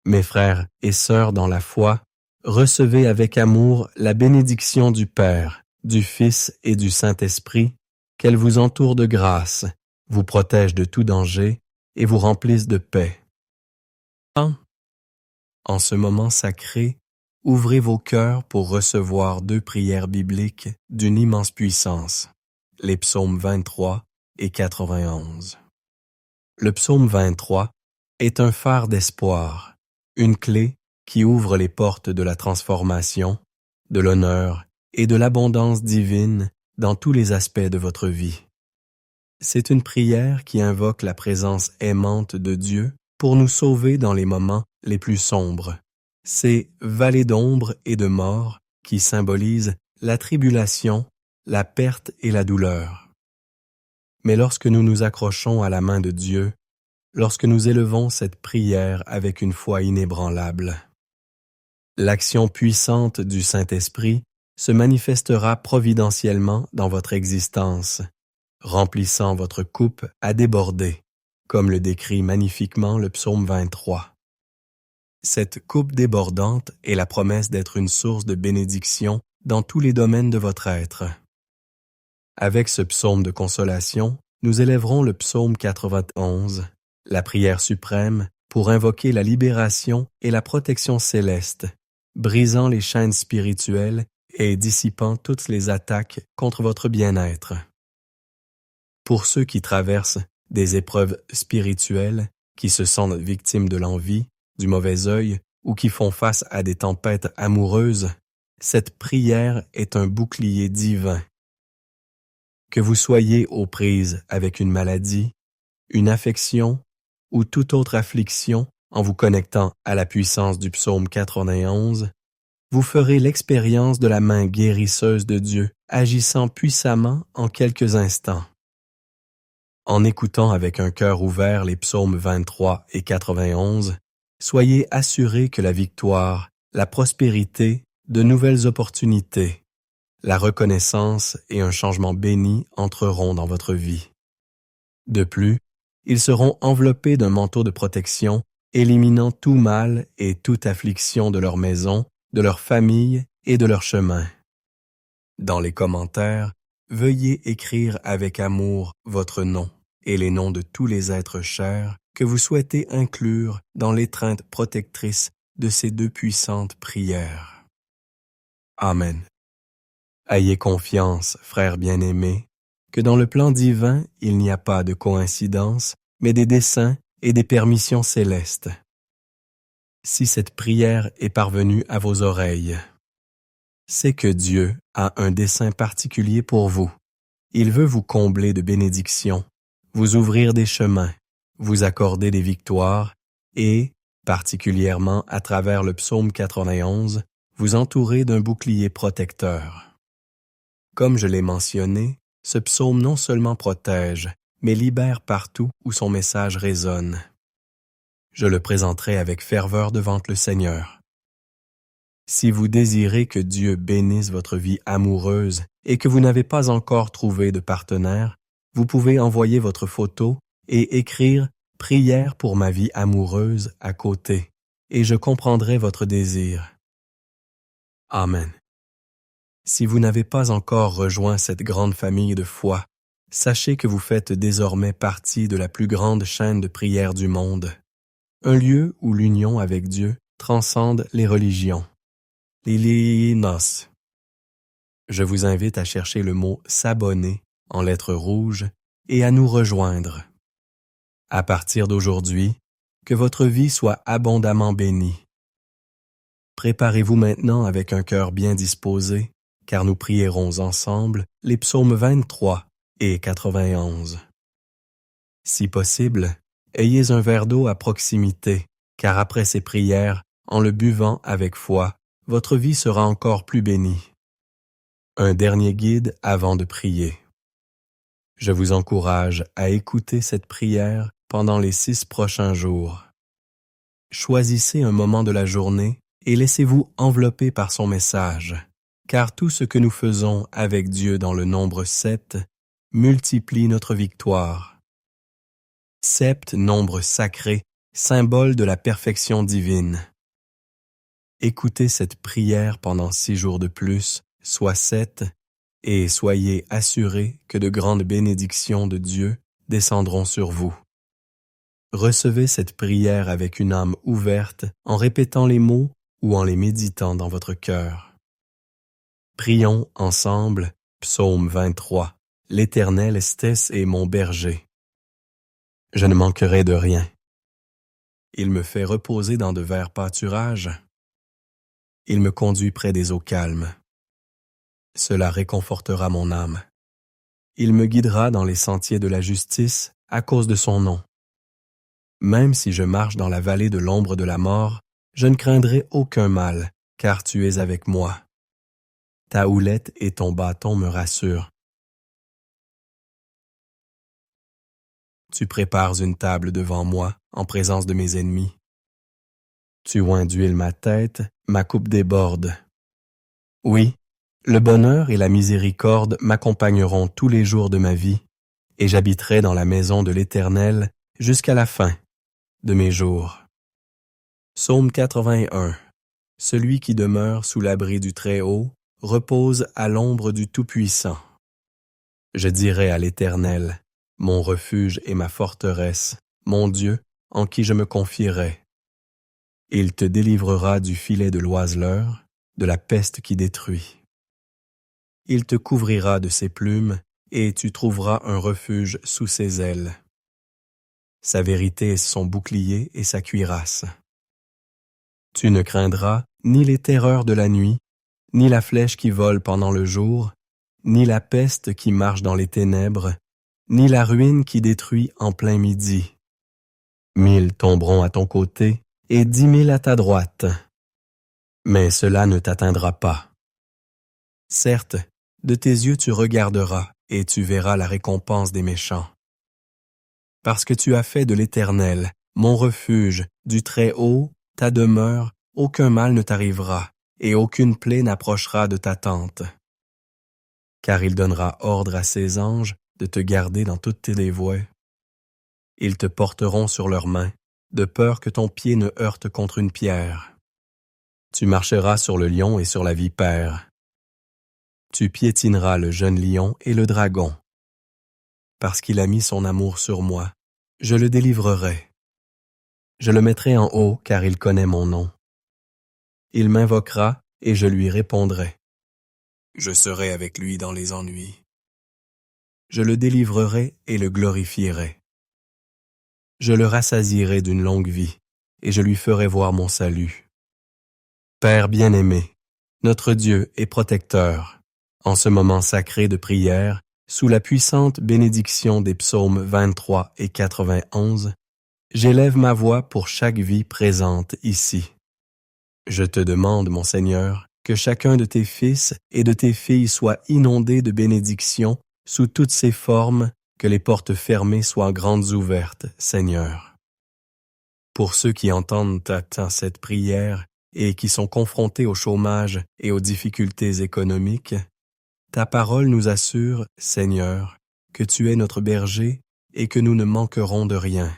Mes frères et sœurs dans la foi, recevez avec amour la bénédiction du Père, du Fils et du Saint-Esprit, qu'elle vous entoure de grâce, vous protège de tout danger et vous remplisse de paix. En ce moment sacré, ouvrez vos cœurs pour recevoir 2 prières bibliques d'une immense puissance, les psaumes 23 et 91. Le psaume 23 est un phare d'espoir, une clé qui ouvre les portes de la transformation, de l'honneur et de l'abondance divine dans tous les aspects de votre vie. C'est une prière qui invoque la présence aimante de Dieu pour nous sauver dans les moments les plus sombres. Ces vallées d'ombre et de mort qui symbolisent la tribulation, la perte et la douleur. Mais lorsque nous nous accrochons à la main de Dieu, lorsque nous élevons cette prière avec une foi inébranlable, l'action puissante du Saint-Esprit se manifestera providentiellement dans votre existence, remplissant votre coupe à déborder, comme le décrit magnifiquement le psaume 23. Cette coupe débordante est la promesse d'être une source de bénédiction dans tous les domaines de votre être. Avec ce psaume de consolation, nous élèverons le psaume 91, la prière suprême, pour invoquer la libération et la protection céleste, brisant les chaînes spirituelles et dissipant toutes les attaques contre votre bien-être. Pour ceux qui traversent des épreuves spirituelles, qui se sentent victimes de l'envie, du mauvais œil ou qui font face à des tempêtes amoureuses, cette prière est un bouclier divin. Que vous soyez aux prises avec une maladie, une affection ou toute autre affliction, en vous connectant à la puissance du psaume 91, vous ferez l'expérience de la main guérisseuse de Dieu agissant puissamment en quelques instants. En écoutant avec un cœur ouvert les psaumes 23 et 91, soyez assurés que la victoire, la prospérité, de nouvelles opportunités, la reconnaissance et un changement béni entreront dans votre vie. De plus, ils seront enveloppés d'un manteau de protection, éliminant tout mal et toute affliction de leur maison, de leur famille et de leur chemin. Dans les commentaires, veuillez écrire avec amour votre nom et les noms de tous les êtres chers que vous souhaitez inclure dans l'étreinte protectrice de ces 2 puissantes prières. Amen. Ayez confiance, frères bien-aimés, que dans le plan divin, il n'y a pas de coïncidence, mais des desseins et des permissions célestes. Si cette prière est parvenue à vos oreilles, c'est que Dieu a un dessein particulier pour vous. Il veut vous combler de bénédictions, vous ouvrir des chemins, vous accorder des victoires et, particulièrement à travers le psaume 91, vous entourer d'un bouclier protecteur. Comme je l'ai mentionné, ce psaume non seulement protège, mais libère partout où son message résonne. Je le présenterai avec ferveur devant le Seigneur. Si vous désirez que Dieu bénisse votre vie amoureuse et que vous n'avez pas encore trouvé de partenaire, vous pouvez envoyer votre photo et écrire « Prière pour ma vie amoureuse » à côté, et je comprendrai votre désir. Amen. Si vous n'avez pas encore rejoint cette grande famille de foi, sachez que vous faites désormais partie de la plus grande chaîne de prière du monde, un lieu où l'union avec Dieu transcende les religions. Lilinos. Je vous invite à chercher le mot « s'abonner » en lettres rouges et à nous rejoindre. À partir d'aujourd'hui, que votre vie soit abondamment bénie. Préparez-vous maintenant avec un cœur bien disposé, car nous prierons ensemble les psaumes 23 et 91. Si possible, ayez un verre d'eau à proximité, car après ces prières, en le buvant avec foi, votre vie sera encore plus bénie. Un dernier guide avant de prier. Je vous encourage à écouter cette prière pendant les 6 prochains jours. Choisissez un moment de la journée et laissez-vous envelopper par son message, car tout ce que nous faisons avec Dieu dans le nombre 7 multiplie notre victoire. Sept, nombre sacré, symbole de la perfection divine. Écoutez cette prière pendant 6 jours de plus, soit 7, et soyez assurés que de grandes bénédictions de Dieu descendront sur vous. Recevez cette prière avec une âme ouverte en répétant les mots ou en les méditant dans votre cœur. Prions ensemble, Psaume 23. L'Éternel est mon berger. Je ne manquerai de rien. Il me fait reposer dans de verts pâturages. Il me conduit près des eaux calmes. Cela réconfortera mon âme. Il me guidera dans les sentiers de la justice à cause de son nom. Même si je marche dans la vallée de l'ombre de la mort, je ne craindrai aucun mal, car tu es avec moi. Ta houlette et ton bâton me rassurent. Tu prépares une table devant moi, en présence de mes ennemis. Tu oins d'huile ma tête, ma coupe déborde. Oui, le bonheur et la miséricorde m'accompagneront tous les jours de ma vie, et j'habiterai dans la maison de l'Éternel jusqu'à la fin de mes jours. Psaume 81. Celui qui demeure sous l'abri du Très-Haut repose à l'ombre du Tout-Puissant. Je dirai à l'Éternel, mon refuge et ma forteresse, mon Dieu, en qui je me confierai. Il te délivrera du filet de l'oiseleur, de la peste qui détruit. Il te couvrira de ses plumes, et tu trouveras un refuge sous ses ailes. Sa vérité est son bouclier et sa cuirasse. Tu ne craindras ni les terreurs de la nuit, ni la flèche qui vole pendant le jour, ni la peste qui marche dans les ténèbres, ni la ruine qui détruit en plein midi. 1000 tomberont à ton côté et 10 000 à ta droite, mais cela ne t'atteindra pas. Certes, de tes yeux tu regarderas et tu verras la récompense des méchants. Parce que tu as fait de l'Éternel, mon refuge, du Très-Haut, ta demeure, aucun mal ne t'arrivera, et aucune plaie n'approchera de ta tente. Car il donnera ordre à ses anges de te garder dans toutes tes voies. Ils te porteront sur leurs mains, de peur que ton pied ne heurte contre une pierre. Tu marcheras sur le lion et sur la vipère. Tu piétineras le jeune lion et le dragon. Parce qu'il a mis son amour sur moi, je le délivrerai. Je le mettrai en haut car il connaît mon nom. Il m'invoquera et je lui répondrai. Je serai avec lui dans les ennuis. Je le délivrerai et le glorifierai. Je le rassasierai d'une longue vie et je lui ferai voir mon salut. Père bien-aimé, notre Dieu et protecteur, en ce moment sacré de prière, sous la puissante bénédiction des psaumes 23 et 91, j'élève ma voix pour chaque vie présente ici. Je te demande, mon Seigneur, que chacun de tes fils et de tes filles soit inondé de bénédictions sous toutes ses formes, que les portes fermées soient grandes ouvertes, Seigneur. Pour ceux qui entendent cette prière et qui sont confrontés au chômage et aux difficultés économiques, ta parole nous assure, Seigneur, que tu es notre berger et que nous ne manquerons de rien.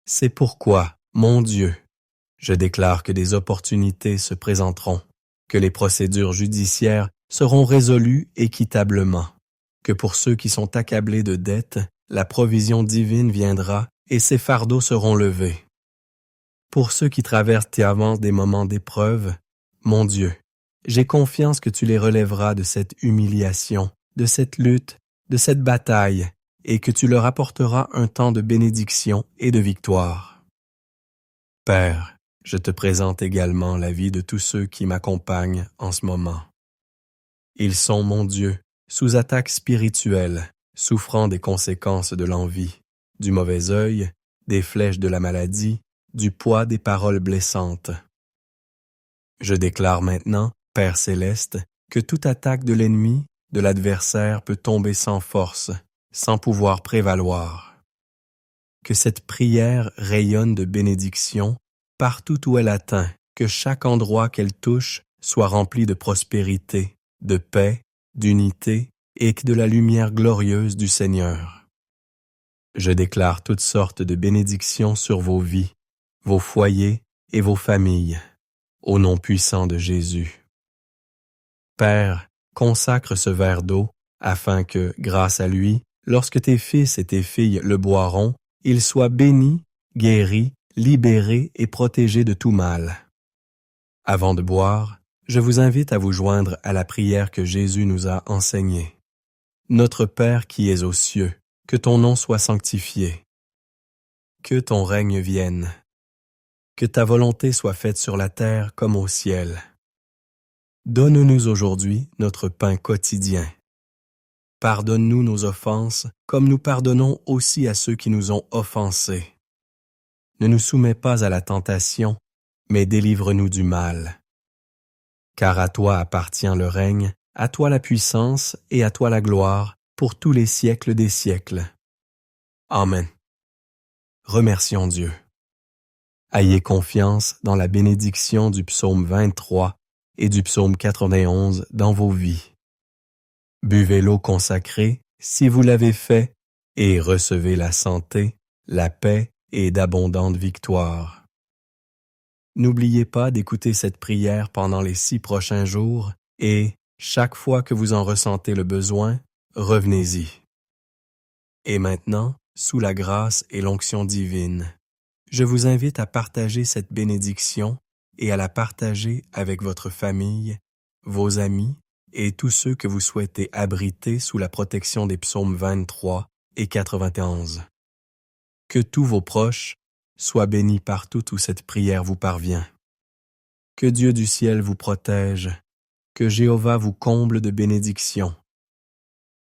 C'est pourquoi, mon Dieu, je déclare que des opportunités se présenteront, que les procédures judiciaires seront résolues équitablement, que pour ceux qui sont accablés de dettes, la provision divine viendra et ces fardeaux seront levés. Pour ceux qui traversent et avancent des moments d'épreuve, mon Dieu, j'ai confiance que tu les relèveras de cette humiliation, de cette lutte, de cette bataille, et que tu leur apporteras un temps de bénédiction et de victoire. Père, je te présente également la vie de tous ceux qui m'accompagnent en ce moment. Ils sont, mon Dieu, sous attaque spirituelle, souffrant des conséquences de l'envie, du mauvais œil, des flèches de la maladie, du poids des paroles blessantes. Je déclare maintenant, Père céleste, que toute attaque de l'ennemi, de l'adversaire peut tomber sans force, sans pouvoir prévaloir. Que cette prière rayonne de bénédiction partout où elle atteint, que chaque endroit qu'elle touche soit rempli de prospérité, de paix, d'unité et de la lumière glorieuse du Seigneur. Je déclare toutes sortes de bénédictions sur vos vies, vos foyers et vos familles, au nom puissant de Jésus. Père, consacre ce verre d'eau, afin que, grâce à lui, lorsque tes fils et tes filles le boiront, ils soient bénis, guéris, libérés et protégés de tout mal. Avant de boire, je vous invite à vous joindre à la prière que Jésus nous a enseignée. Notre Père qui es aux cieux, que ton nom soit sanctifié. Que ton règne vienne. Que ta volonté soit faite sur la terre comme au ciel. Donne-nous aujourd'hui notre pain quotidien. Pardonne-nous nos offenses, comme nous pardonnons aussi à ceux qui nous ont offensés. Ne nous soumets pas à la tentation, mais délivre-nous du mal. Car à toi appartient le règne, à toi la puissance et à toi la gloire, pour tous les siècles des siècles. Amen. Remercions Dieu. Ayez confiance dans la bénédiction du psaume 23 et du psaume 91 dans vos vies. Buvez l'eau consacrée, si vous l'avez fait, et recevez la santé, la paix et d'abondantes victoires. N'oubliez pas d'écouter cette prière pendant les 6 prochains jours et, chaque fois que vous en ressentez le besoin, revenez-y. Et maintenant, sous la grâce et l'onction divine, je vous invite à partager cette bénédiction et à la partager avec votre famille, vos amis et tous ceux que vous souhaitez abriter sous la protection des psaumes 23 et 91. Que tous vos proches soient bénis partout où cette prière vous parvient. Que Dieu du ciel vous protège, que Jéhovah vous comble de bénédictions,